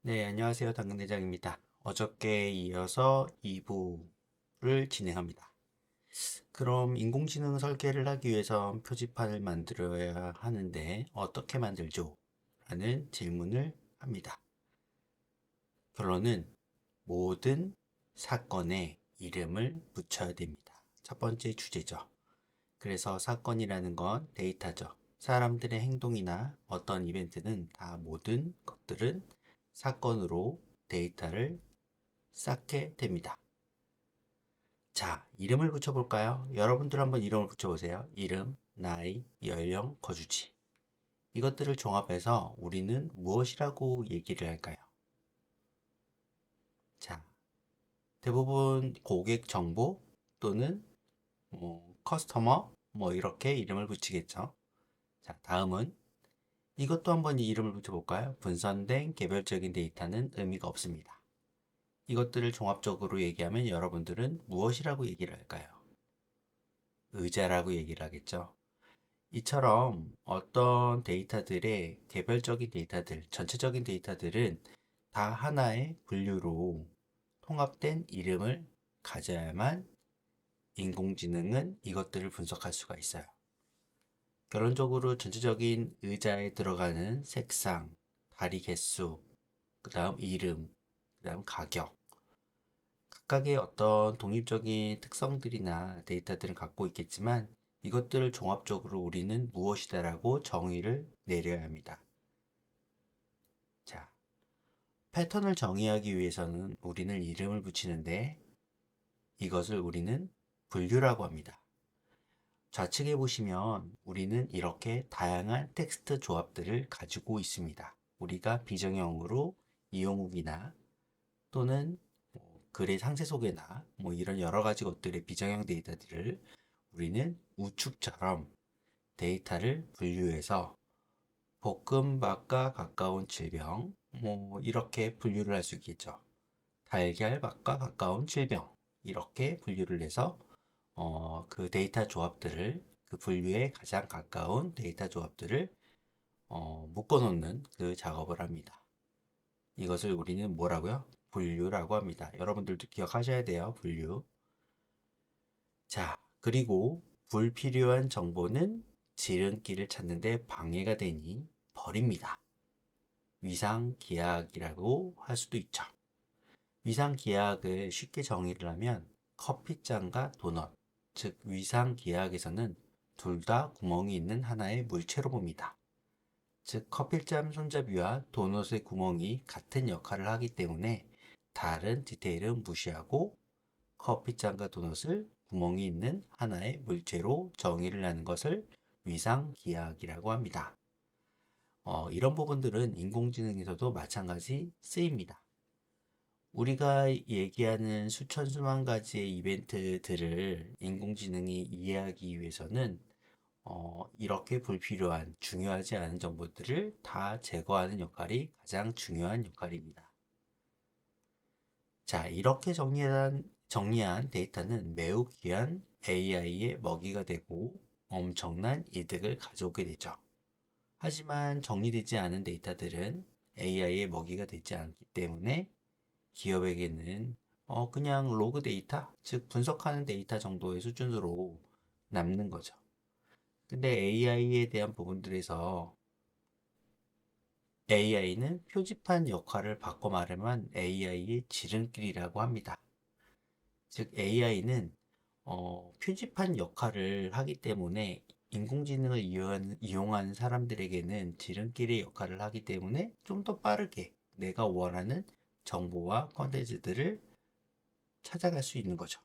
네, 안녕하세요. 당근대장입니다. 어저께 이어서 2부를 진행합니다. 그럼 인공지능 설계를 하기 위해선 표지판을 만들어야 하는데 어떻게 만들죠? 라는 질문을 합니다. 결론은 모든 사건에 이름을 붙여야 됩니다. 첫 번째 주제죠. 그래서 사건이라는 건 데이터죠. 사람들의 행동이나 어떤 이벤트는 다 모든 것들은 사건으로 데이터를 쌓게 됩니다. 자, 이름을 붙여볼까요? 여러분들 한번 이름을 붙여보세요. 이름, 나이, 연령, 거주지. 이것들을 종합해서 우리는 무엇이라고 얘기를 할까요? 자, 대부분 고객 정보 또는 커스터머 이렇게 이름을 붙이겠죠. 자, 다음은 이것도 한번 이름을 붙여볼까요? 분산된 개별적인 데이터는 의미가 없습니다. 이것들을 종합적으로 얘기하면 여러분들은 무엇이라고 얘기를 할까요? 의자라고 얘기를 하겠죠. 이처럼 어떤 데이터들의 개별적인 데이터들, 전체적인 데이터들은 다 하나의 분류로 통합된 이름을 가져야만 인공지능은 이것들을 분석할 수가 있어요. 결론적으로 전체적인 의자에 들어가는 색상, 다리 개수, 그 다음 이름, 그 다음 가격, 각각의 어떤 독립적인 특성들이나 데이터들을 갖고 있겠지만 이것들을 종합적으로 우리는 무엇이다라고 정의를 내려야 합니다. 자, 패턴을 정의하기 위해서는 우리는 이름을 붙이는데 이것을 우리는 분류라고 합니다. 좌측에 보시면 우리는 이렇게 다양한 텍스트 조합들을 가지고 있습니다. 우리가 비정형으로 이용욱이나 또는 글의 상세 소개나 이런 여러 가지 것들의 비정형 데이터들을 우리는 우측처럼 데이터를 분류해서 볶음밥과 가까운 질병, 이렇게 분류를 할 수 있겠죠. 달걀밥과 가까운 질병, 이렇게 분류를 해서 그 데이터 조합들을 그 분류에 가장 가까운 데이터 조합들을 묶어놓는 그 작업을 합니다. 이것을 우리는 뭐라고요? 분류라고 합니다. 여러분들도 기억하셔야 돼요. 분류. 자, 그리고 불필요한 정보는 지름길을 찾는데 방해가 되니 버립니다. 위상기하학이라고 할 수도 있죠. 위상기하학을 쉽게 정의를 하면 커피잔과 도넛, 즉 위상기하학에서는 둘 다 구멍이 있는 하나의 물체로 봅니다. 즉 커피잔 손잡이와 도넛의 구멍이 같은 역할을 하기 때문에 다른 디테일은 무시하고 커피잔과 도넛을 구멍이 있는 하나의 물체로 정의를 하는 것을 위상기하학이라고 합니다. 이런 부분들은 인공지능에서도 마찬가지 쓰입니다. 우리가 얘기하는 수천 수만 가지의 이벤트들을 인공지능이 이해하기 위해서는 이렇게 불필요한 중요하지 않은 정보들을 다 제거하는 역할이 가장 중요한 역할입니다. 자, 이렇게 정리한 데이터는 매우 귀한 AI의 먹이가 되고 엄청난 이득을 가져오게 되죠. 하지만 정리되지 않은 데이터들은 AI의 먹이가 되지 않기 때문에 기업에게는 그냥 로그 데이터, 즉 분석하는 데이터 정도의 수준으로 남는 거죠. 근데 AI에 대한 부분들에서 AI는 표지판 역할을 바꿔 말하면 AI의 지름길이라고 합니다. 즉 AI는 표지판 역할을 하기 때문에 인공지능을 이용하는 사람들에게는 지름길의 역할을 하기 때문에 좀 더 빠르게 내가 원하는 정보와 컨텐츠들을 찾아갈 수 있는 거죠.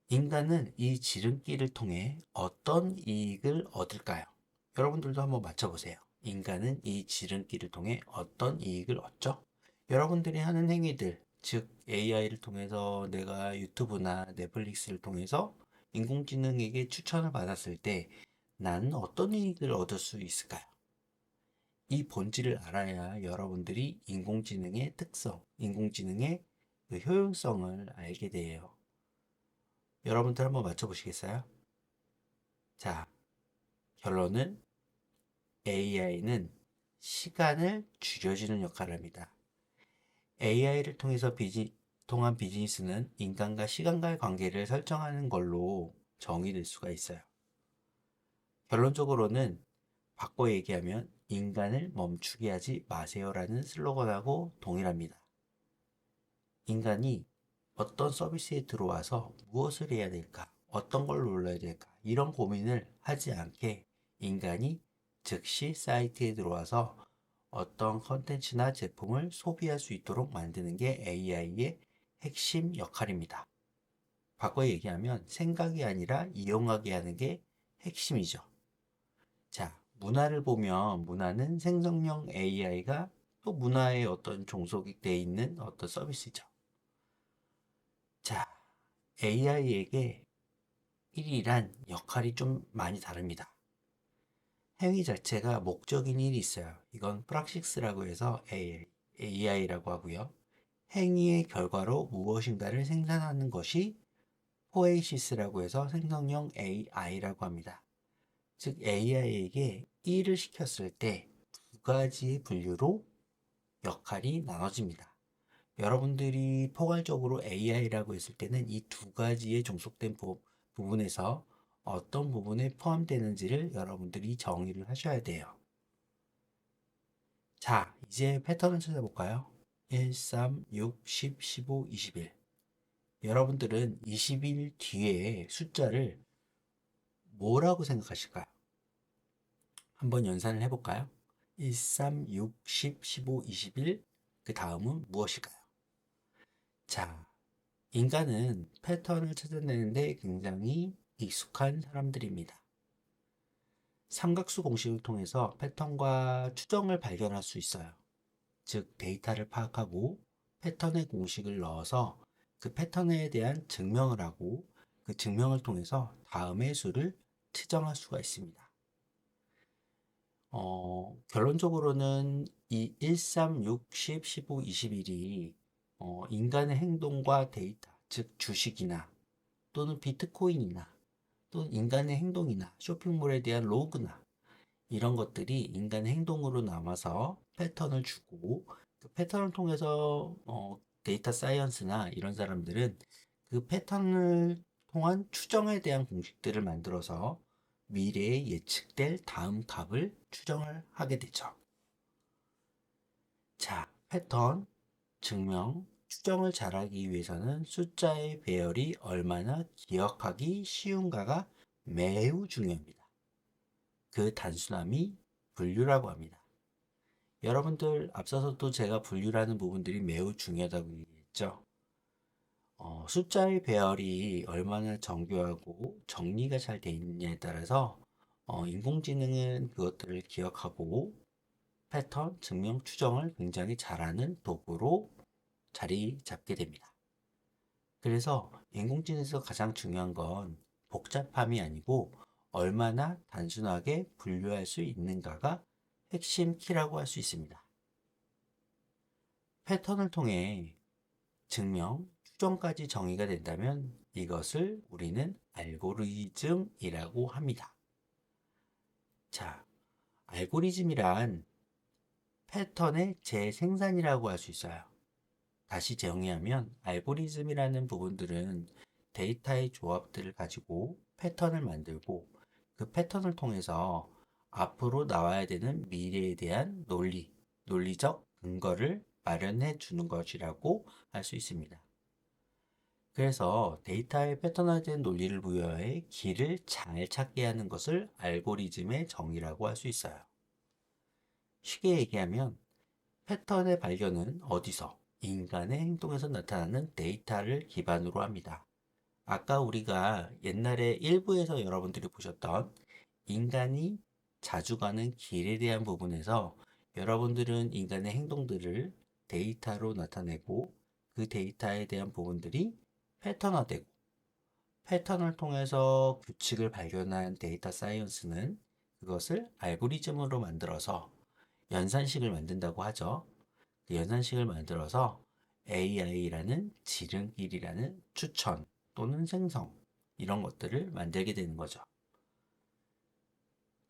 인간은 이 지름길을 통해 어떤 이익을 얻을까요? 여러분들도 한번 맞춰보세요. 인간은 이 지름길을 통해 어떤 이익을 얻죠? 여러분들이 하는 행위들, 즉 AI를 통해서 내가 유튜브나 넷플릭스를 통해서 인공지능에게 추천을 받았을 때 나는 어떤 이익을 얻을 수 있을까요? 이 본질을 알아야 여러분들이 인공지능의 특성, 인공지능의 그 효용성을 알게 돼요. 여러분들 한번 맞춰보시겠어요? 자, 결론은 AI는 시간을 줄여주는 역할을 합니다. AI를 통한 비즈니스는 인간과 시간과의 관계를 설정하는 걸로 정의될 수가 있어요. 결론적으로는 바꿔 얘기하면 인간을 멈추게 하지 마세요라는 슬로건하고 동일합니다. 인간이 어떤 서비스에 들어와서 무엇을 해야 될까? 어떤 걸 눌러야 될까? 이런 고민을 하지 않게 인간이 즉시 사이트에 들어와서 어떤 컨텐츠나 제품을 소비할 수 있도록 만드는 게 AI의 핵심 역할입니다. 바꿔 얘기하면 생각이 아니라 이용하게 하는 게 핵심이죠. 자, 문화를 보면 문화는 생성형 AI가 또 문화에 어떤 종속이 돼 있는 어떤 서비스죠. 자, AI에게 일이란 역할이 좀 많이 다릅니다. 행위 자체가 목적인 일이 있어요. 이건 프락시스라고 해서 AI라고 하고요. 행위의 결과로 무엇인가를 생산하는 것이 포에이시스라고 해서 생성형 AI라고 합니다. 즉 AI에게 일을 시켰을 때 두 가지의 분류로 역할이 나눠집니다. 여러분들이 포괄적으로 AI라고 했을 때는 이 두 가지의 종속된 부분에서 어떤 부분에 포함되는지를 여러분들이 정의를 하셔야 돼요. 자, 이제 패턴을 찾아볼까요? 1, 3, 6, 10, 15, 21. 여러분들은 20일 뒤에 숫자를 뭐라고 생각하실까요? 한번 연산을 해볼까요? 1, 3, 6, 10, 15, 21. 그 다음은 무엇일까요? 자, 인간은 패턴을 찾아내는데 굉장히 익숙한 사람들입니다. 삼각수 공식을 통해서 패턴과 추정을 발견할 수 있어요. 즉, 데이터를 파악하고 패턴의 공식을 넣어서 그 패턴에 대한 증명을 하고 그 증명을 통해서 다음의 수를 측정할 수가 있습니다. 결론적으로는 이 1, 3, 6, 10, 15, 21이 인간의 행동과 데이터, 즉 주식이나 또는 비트코인이나 또는 인간의 행동이나 쇼핑몰에 대한 로그나 이런 것들이 인간의 행동으로 남아서 패턴을 주고 그 패턴을 통해서 데이터 사이언스나 이런 사람들은 그 패턴을 통한 추정에 대한 공식들을 만들어서 미래에 예측될 다음 값을 추정을 하게 되죠. 자, 패턴, 증명, 추정을 잘하기 위해서는 숫자의 배열이 얼마나 기억하기 쉬운가가 매우 중요합니다. 그 단순함이 분류라고 합니다. 여러분들 앞서서도 제가 분류라는 부분들이 매우 중요하다고 얘기했죠. 숫자의 배열이 얼마나 정교하고 정리가 잘 돼 있느냐에 따라서 인공지능은 그것들을 기억하고 패턴, 증명, 추정을 굉장히 잘하는 도구로 자리 잡게 됩니다. 그래서 인공지능에서 가장 중요한 건 복잡함이 아니고 얼마나 단순하게 분류할 수 있는가가 핵심 키라고 할 수 있습니다. 패턴을 통해 증명, 추정까지 정의가 된다면 이것을 우리는 알고리즘이라고 합니다. 자, 알고리즘이란 패턴의 재생산이라고 할 수 있어요. 다시 정의하면 알고리즘이라는 부분들은 데이터의 조합들을 가지고 패턴을 만들고 그 패턴을 통해서 앞으로 나와야 되는 미래에 대한 논리적 근거를 마련해 주는 것이라고 할 수 있습니다. 그래서 데이터에 패턴화된 논리를 부여해 길을 잘 찾게 하는 것을 알고리즘의 정의라고 할 수 있어요. 쉽게 얘기하면 패턴의 발견은 어디서? 인간의 행동에서 나타나는 데이터를 기반으로 합니다. 아까 우리가 옛날에 일부에서 여러분들이 보셨던 인간이 자주 가는 길에 대한 부분에서 여러분들은 인간의 행동들을 데이터로 나타내고 그 데이터에 대한 부분들이 패턴화되고 패턴을 통해서 규칙을 발견한 데이터 사이언스는 그것을 알고리즘으로 만들어서 연산식을 만든다고 하죠. 그 연산식을 만들어서 AI라는 지름길이라는 추천 또는 생성 이런 것들을 만들게 되는 거죠.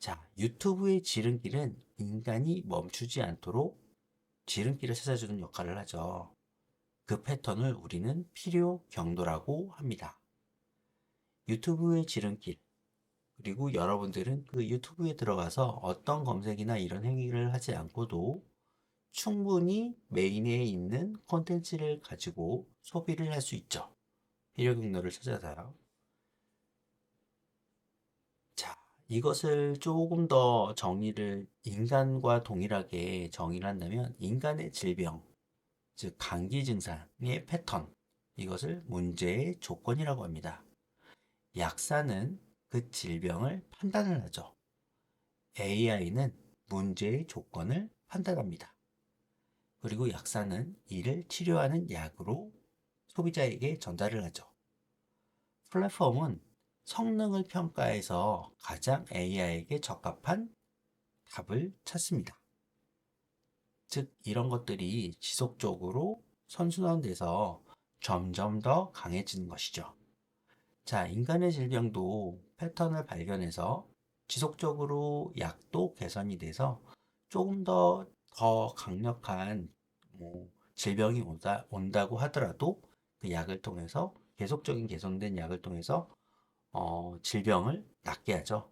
자, 유튜브의 지름길은 인간이 멈추지 않도록 지름길을 찾아주는 역할을 하죠. 그 패턴을 우리는 필요 경도라고 합니다. 유튜브의 지름길, 그리고 여러분들은 그 유튜브에 들어가서 어떤 검색이나 이런 행위를 하지 않고도 충분히 메인에 있는 콘텐츠를 가지고 소비를 할 수 있죠. 필요 경로를 찾아서요. 자, 이것을 조금 더 정의를 인간과 동일하게 정의를 한다면 인간의 질병, 즉 감기 증상의 패턴, 이것을 문제의 조건이라고 합니다. 약사는 그 질병을 판단을 하죠. AI는 문제의 조건을 판단합니다. 그리고 약사는 이를 치료하는 약으로 소비자에게 전달을 하죠. 플랫폼은 성능을 평가해서 가장 AI에게 적합한 답을 찾습니다. 즉, 이런 것들이 지속적으로 선순환돼서 점점 더 강해지는 것이죠. 자, 인간의 질병도 패턴을 발견해서 지속적으로 약도 개선이 돼서 조금 더 강력한 질병이 온다고 하더라도 그 약을 통해서 계속적인 개선된 약을 통해서 질병을 낫게 하죠.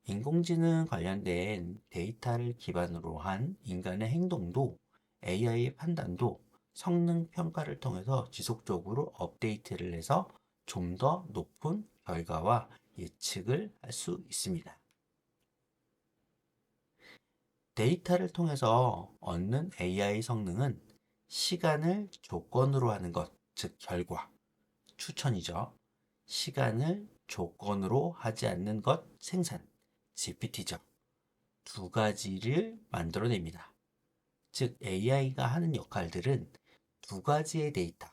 인공지능 관련된 데이터를 기반으로 한 인간의 행동도 AI의 판단도 성능 평가를 통해서 지속적으로 업데이트를 해서 좀 더 높은 결과와 예측을 할 수 있습니다. 데이터를 통해서 얻는 AI 성능은 시간을 조건으로 하는 것, 즉 결과, 추천이죠. 시간을 조건으로 하지 않는 것, 생산, GPT죠. 두 가지를 만들어냅니다. 즉 AI가 하는 역할들은 두 가지의 데이터,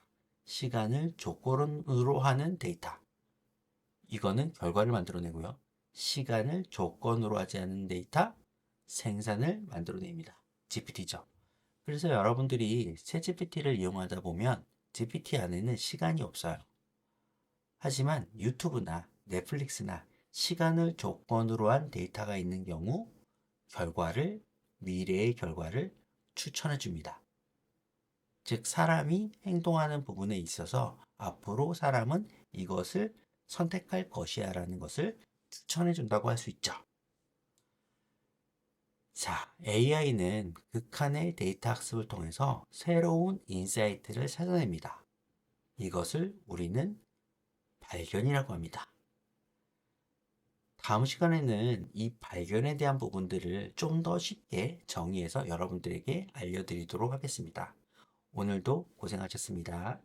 시간을 조건으로 하는 데이터, 이거는 결과를 만들어내고요. 시간을 조건으로 하지 않는 데이터, 생산을 만들어냅니다. GPT죠. 그래서 여러분들이 새 GPT를 이용하다 보면 GPT 안에는 시간이 없어요. 하지만 유튜브나 넷플릭스나 시간을 조건으로 한 데이터가 있는 경우 미래의 결과를 추천해 줍니다. 즉, 사람이 행동하는 부분에 있어서 앞으로 사람은 이것을 선택할 것이야 라는 것을 추천해 준다고 할 수 있죠. 자, AI는 극한의 데이터 학습을 통해서 새로운 인사이트를 찾아냅니다. 이것을 우리는 발견이라고 합니다. 다음 시간에는 이 발견에 대한 부분들을 좀 더 쉽게 정의해서 여러분들에게 알려드리도록 하겠습니다. 오늘도 고생하셨습니다.